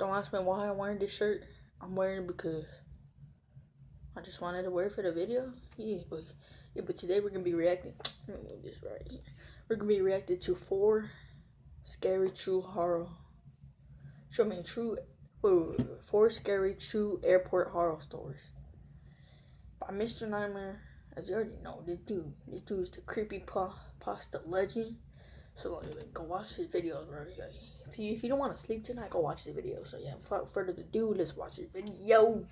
don't ask me why I'm wearing this shirt. I'm wearing it because I just wanted to wear it for the video. But today we're gonna be reacting. Let me move this right here. We're gonna be reacting to 4 scary true horror. Four scary true airport horror stories by Mr. Nightmare. As you already know, this dude's the creepy pasta legend. So go watch his videos, bro. If you don't want to sleep tonight, go watch the video. So yeah, without further ado, let's watch this video.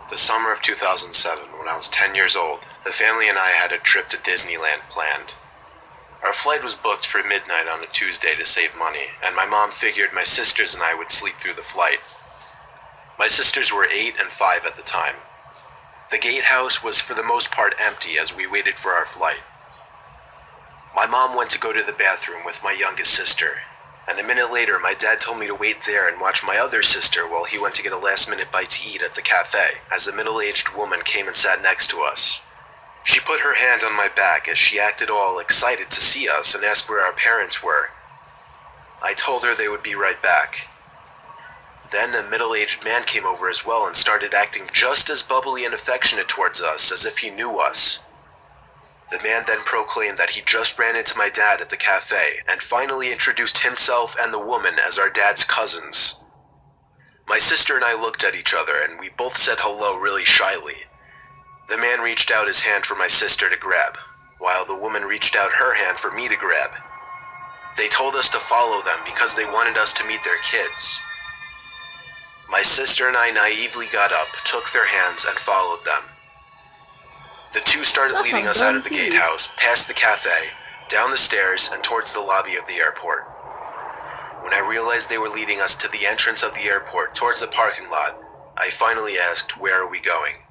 The summer of 2007, when I was 10 years old, the family and I had a trip to Disneyland planned. Our flight was booked for midnight on a Tuesday to save money, and my mom figured my sisters and I would sleep through the flight. My sisters were 8 and 5 at the time. The gatehouse was for the most part empty as we waited for our flight. My mom went to go to the bathroom with my youngest sister, and a minute later my dad told me to wait there and watch my other sister while he went to get a last-minute bite to eat at the cafe, as a middle-aged woman came and sat next to us. She put her hand on my back as she acted all excited to see us and asked where our parents were. I told her they would be right back. Then a middle-aged man came over as well and started acting just as bubbly and affectionate towards us as if he knew us. The man then proclaimed that he just ran into my dad at the cafe and finally introduced himself and the woman as our dad's cousins. My sister and I looked at each other and we both said hello really shyly. The man reached out his hand for my sister to grab, while the woman reached out her hand for me to grab. They told us to follow them because they wanted us to meet their kids. My sister and I naively got up, took their hands, and followed them. The two started leading us out of the gatehouse, past the cafe, down the stairs, and towards the lobby of the airport. When I realized they were leading us to the entrance of the airport, towards the parking lot, I finally asked, "Where are we going?"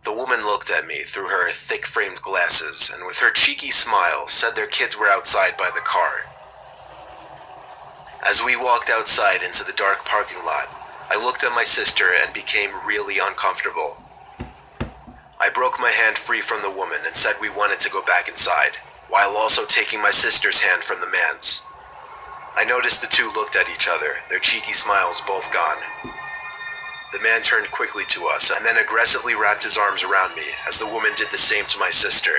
The woman looked at me through her thick-framed glasses, and with her cheeky smile, said their kids were outside by the car. As we walked outside into the dark parking lot, I looked at my sister and became really uncomfortable. I broke my hand free from the woman and said we wanted to go back inside, while also taking my sister's hand from the man's. I noticed the two looked at each other, their cheeky smiles both gone. The man turned quickly to us and then aggressively wrapped his arms around me as the woman did the same to my sister.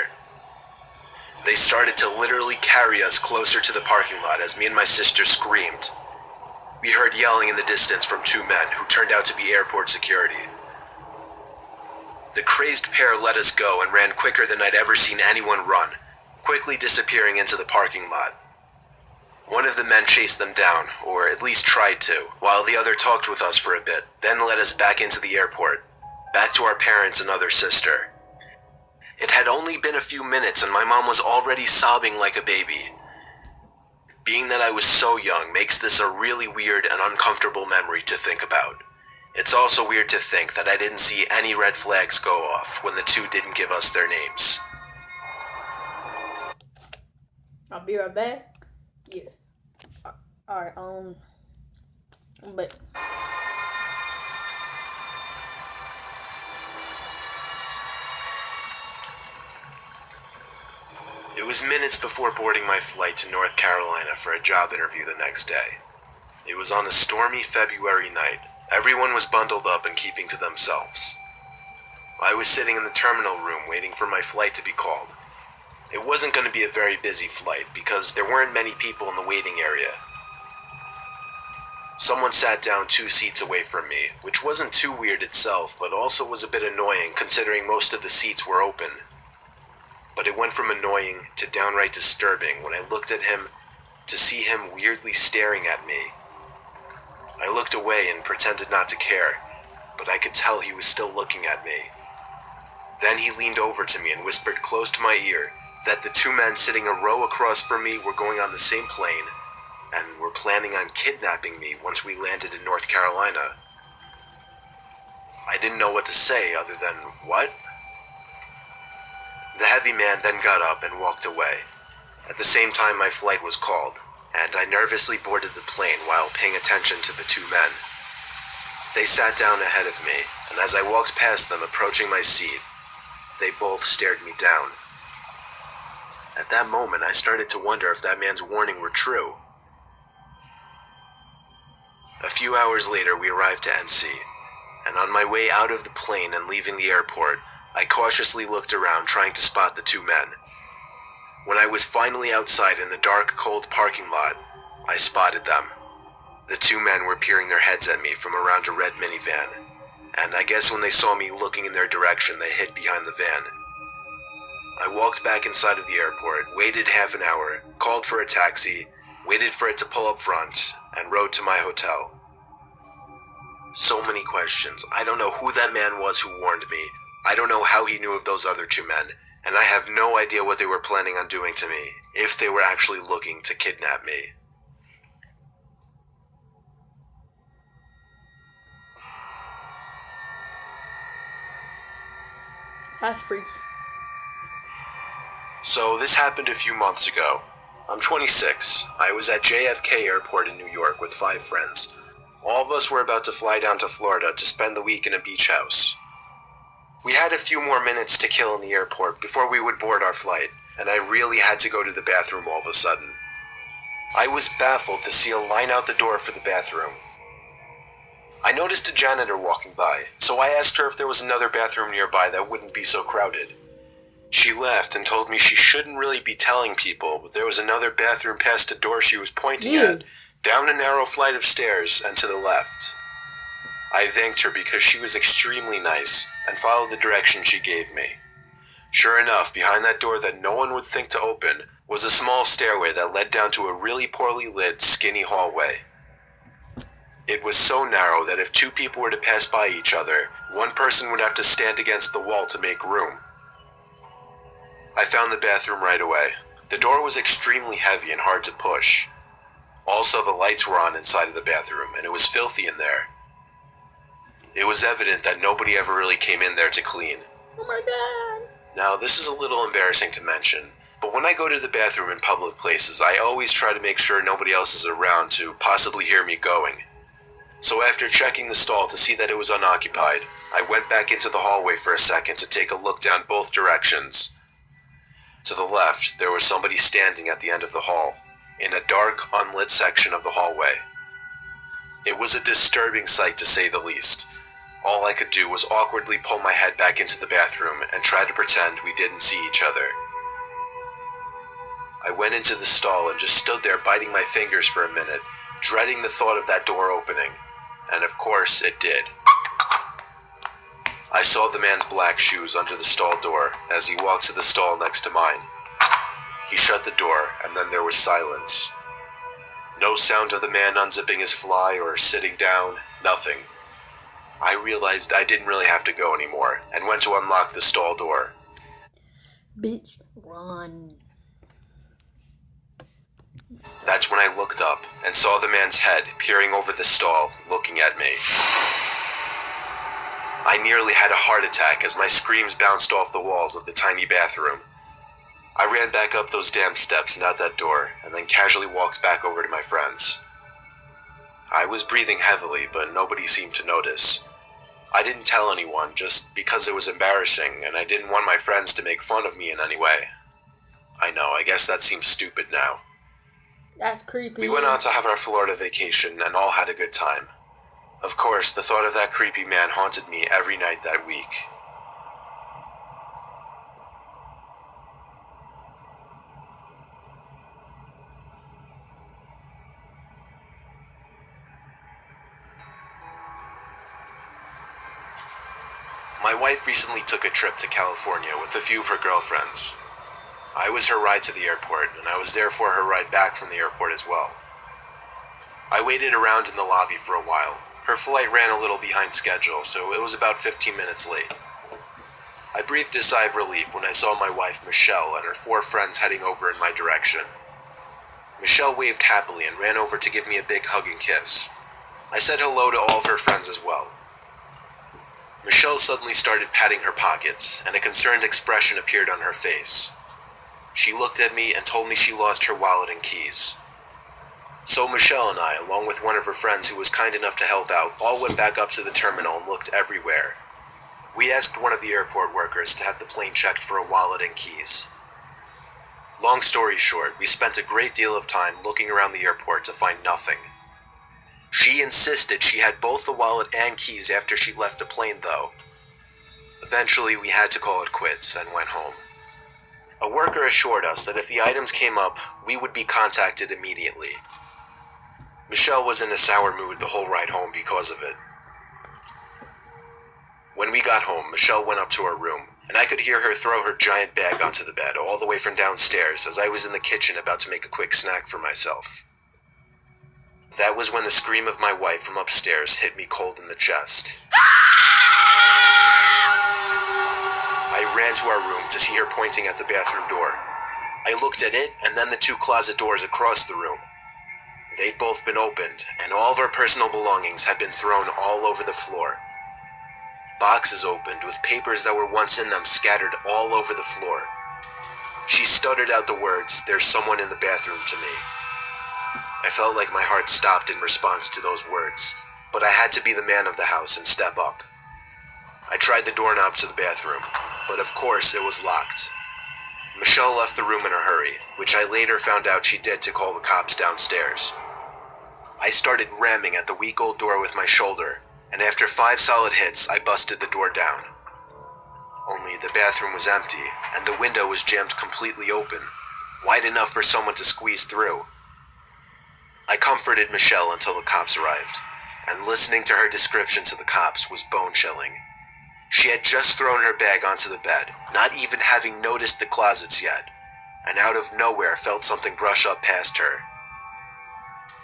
They started to literally carry us closer to the parking lot as me and my sister screamed. We heard yelling in the distance from 2 men who turned out to be airport security. The crazed pair let us go and ran quicker than I'd ever seen anyone run, quickly disappearing into the parking lot. One of the men chased them down, or at least tried to, while the other talked with us for a bit, then led us back into the airport, back to our parents and other sister. It had only been a few minutes and my mom was already sobbing like a baby. Being that I was so young makes this a really weird and uncomfortable memory to think about. It's also weird to think that I didn't see any red flags go off when the two didn't give us their names. I'll be right back. Yeah. Alright, but It was minutes before boarding my flight to North Carolina for a job interview the next day. It was on a stormy February night. Everyone was bundled up and keeping to themselves. I was sitting in the terminal room waiting for my flight to be called. It wasn't going to be a very busy flight because there weren't many people in the waiting area. Someone sat down 2 seats away from me, which wasn't too weird itself, but also was a bit annoying considering most of the seats were open. But it went from annoying to downright disturbing when I looked at him to see him weirdly staring at me. I looked away and pretended not to care, but I could tell he was still looking at me. Then he leaned over to me and whispered close to my ear that the 2 men sitting a row across from me were going on the same plane and were planning on kidnapping me once we landed in North Carolina. I didn't know what to say other than, "What?" The heavy man then got up and walked away. At the same time, my flight was called, and I nervously boarded the plane while paying attention to the two men. They sat down ahead of me, and as I walked past them approaching my seat, they both stared me down. At that moment, I started to wonder if that man's warning were true. A few hours later, we arrived to NC, and on my way out of the plane and leaving the airport, I cautiously looked around trying to spot the two men. When I was finally outside in the dark, cold parking lot, I spotted them. The two men were peering their heads at me from around a red minivan, and I guess when they saw me looking in their direction, they hid behind the van. I walked back inside of the airport, waited half an hour, called for a taxi, waited for it to pull up front, and rode to my hotel. So many questions. I don't know who that man was who warned me. I don't know how he knew of those other two men, and I have no idea what they were planning on doing to me, if they were actually looking to kidnap me. That's freaky. So this happened a few months ago. I'm 26. I was at JFK Airport in New York with 5 friends. All of us were about to fly down to Florida to spend the week in a beach house. We had a few more minutes to kill in the airport before we would board our flight, and I really had to go to the bathroom all of a sudden. I was baffled to see a line out the door for the bathroom. I noticed a janitor walking by, so I asked her if there was another bathroom nearby that wouldn't be so crowded. She laughed and told me she shouldn't really be telling people, but there was another bathroom past the door she was pointing at, down a narrow flight of stairs and to the left. I thanked her because she was extremely nice and followed the direction she gave me. Sure enough, behind that door that no one would think to open was a small stairway that led down to a really poorly lit, skinny hallway. It was so narrow that if 2 people were to pass by each other, one person would have to stand against the wall to make room. I found the bathroom right away. The door was extremely heavy and hard to push. Also, the lights were on inside of the bathroom, and it was filthy in there. It was evident that nobody ever really came in there to clean. Oh my god. Now, this is a little embarrassing to mention, but when I go to the bathroom in public places, I always try to make sure nobody else is around to possibly hear me going. So after checking the stall to see that it was unoccupied, I went back into the hallway for a second to take a look down both directions. To the left, there was somebody standing at the end of the hall, in a dark, unlit section of the hallway. It was a disturbing sight to say the least. All I could do was awkwardly pull my head back into the bathroom and try to pretend we didn't see each other. I went into the stall and just stood there biting my fingers for a minute, dreading the thought of that door opening. And of course, it did. I saw the man's black shoes under the stall door as he walked to the stall next to mine. He shut the door, and then there was silence. No sound of the man unzipping his fly or sitting down, nothing. I realized I didn't really have to go anymore, and went to unlock the stall door. Bitch, run. That's when I looked up and saw the man's head peering over the stall, looking at me. I nearly had a heart attack as my screams bounced off the walls of the tiny bathroom. I ran back up those damn steps and out that door, and then casually walked back over to my friends. I was breathing heavily, but nobody seemed to notice. I didn't tell anyone just because it was embarrassing, and I didn't want my friends to make fun of me in any way. I know, I guess that seems stupid now. That's creepy. We went on to have our Florida vacation and all had a good time. Of course, the thought of that creepy man haunted me every night that week. My wife recently took a trip to California with a few of her girlfriends. I was her ride to the airport, and I was there for her ride back from the airport as well. I waited around in the lobby for a while. Her flight ran a little behind schedule, so it was about 15 minutes late. I breathed a sigh of relief when I saw my wife Michelle and her 4 friends heading over in my direction. Michelle waved happily and ran over to give me a big hug and kiss. I said hello to all of her friends as well. Michelle suddenly started patting her pockets, and a concerned expression appeared on her face. She looked at me and told me she lost her wallet and keys. So Michelle and I, along with one of her friends who was kind enough to help out, all went back up to the terminal and looked everywhere. We asked one of the airport workers to have the plane checked for a wallet and keys. Long story short, we spent a great deal of time looking around the airport to find nothing. She insisted she had both the wallet and keys after she left the plane, though. Eventually, we had to call it quits and went home. A worker assured us that if the items came up, we would be contacted immediately. Michelle was in a sour mood the whole ride home because of it. When we got home, Michelle went up to her room, and I could hear her throw her giant bag onto the bed all the way from downstairs as I was in the kitchen about to make a quick snack for myself. That was when the scream of my wife from upstairs hit me cold in the chest. I ran to our room to see her pointing at the bathroom door. I looked at it and then the two closet doors across the room. They'd both been opened, and all of our personal belongings had been thrown all over the floor. Boxes opened with papers that were once in them scattered all over the floor. She stuttered out the words, "There's someone in the bathroom," to me. I felt like my heart stopped in response to those words, but I had to be the man of the house and step up. I tried the doorknob to the bathroom, but of course it was locked. Michelle left the room in a hurry, which I later found out she did to call the cops downstairs. I started ramming at the weak old door with my shoulder, and after 5 solid hits, I busted the door down. Only the bathroom was empty, and the window was jammed completely open, wide enough for someone to squeeze through. I comforted Michelle until the cops arrived, and listening to her description to the cops was bone-chilling. She had just thrown her bag onto the bed, not even having noticed the closets yet, and out of nowhere felt something brush up past her.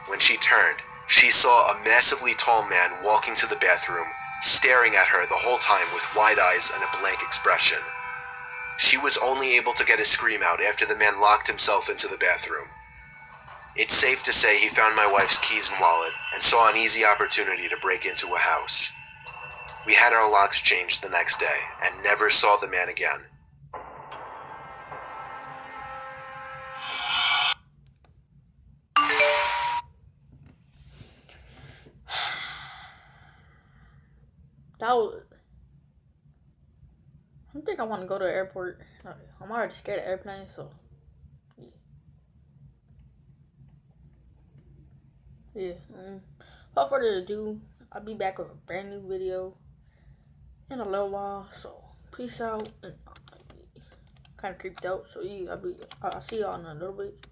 When she turned, she saw a massively tall man walking to the bathroom, staring at her the whole time with wide eyes and a blank expression. She was only able to get a scream out after the man locked himself into the bathroom. It's safe to say he found my wife's keys and wallet and saw an easy opportunity to break into a house. We had our locks changed the next day and never saw the man again. That was... I don't think I want to go to the airport. I'm already scared of airplanes, so... Yeah. Without further ado, I'll be back with a brand new video in a little while. So peace out. And kind of creeped out. So yeah, I'll see y'all in a little bit.